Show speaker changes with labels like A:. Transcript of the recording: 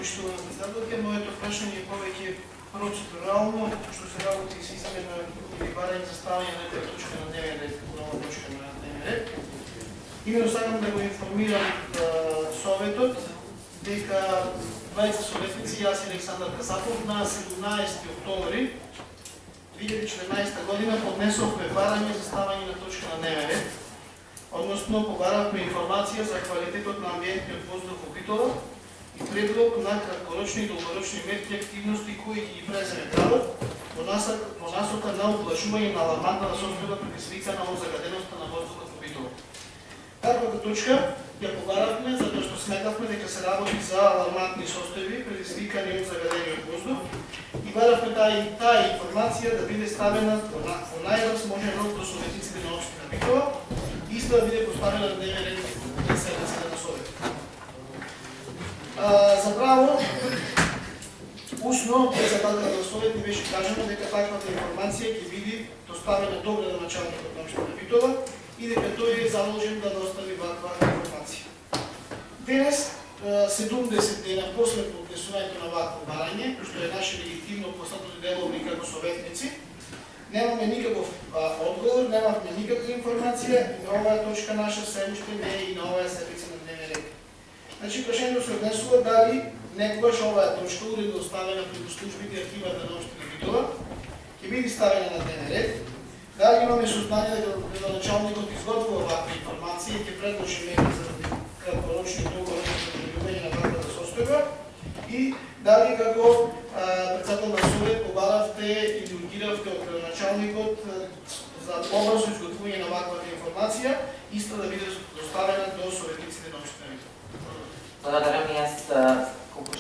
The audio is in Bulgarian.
A: Poštovana predsedatelka, моето прашање е повеќе процедурално, што се работи с измена или барање за ставање на некоја точка на дневен ред, нова точка на дневен ред. Именно сакам да го информирам Советот дека двајца советници, јас и Александар Касапов, на 17 октомври 2014 година поднесовме барање за ставање на точка на дневен ред, односно побаравме информација за квалитетот на амбиентниот воздух во Битола и предлог на краткорочни и долгорочни мерки и активности кои ги преземе градот во насока на уплашување на алармантна состојба предизвикана од загаденоста на воздухот во Битола. Таквата точка ја побаравме затоа што сметавме дека се работи за алармантни состојби предизвикани од загадениот воздух и баравме таа информација да биде ставена во највозможен рок до советниците на општина Битола и иста да биде поставена на дневен ред на седницата на Совет. Заправо, устно председателот на Совет ни беше кажано дека таквата информација ќе биде доставена до градоначалникот на општина Битола и дека тој е задолжен да достави ваква информација. Денес, 70 дена после поднесувањето на вакво барање, што е наше легитимно постапено дело и како советници, немаме никаков одговор, немавме никаква информација и на оваа точка наша се уште не е и на оваа седница на дневен ред. Значи, прашањето се однесува дали некогаш оваа точка, уредно оставена преку службите и архивата на општина Битола, ќе биде ставена на дневен ред, дали имаме сознание дека градоначалникот изготвува ваква информација и ќе предложи мерки за краткорочни и долгорочни подобрување на ваквата состојба и дали како председател на Совет побаравте и ургиравте од градоначалникот за побрзо изготвување на ваквата информација, иста да биде доставена до советниците на општина Битола.
B: Благодарам и аз колку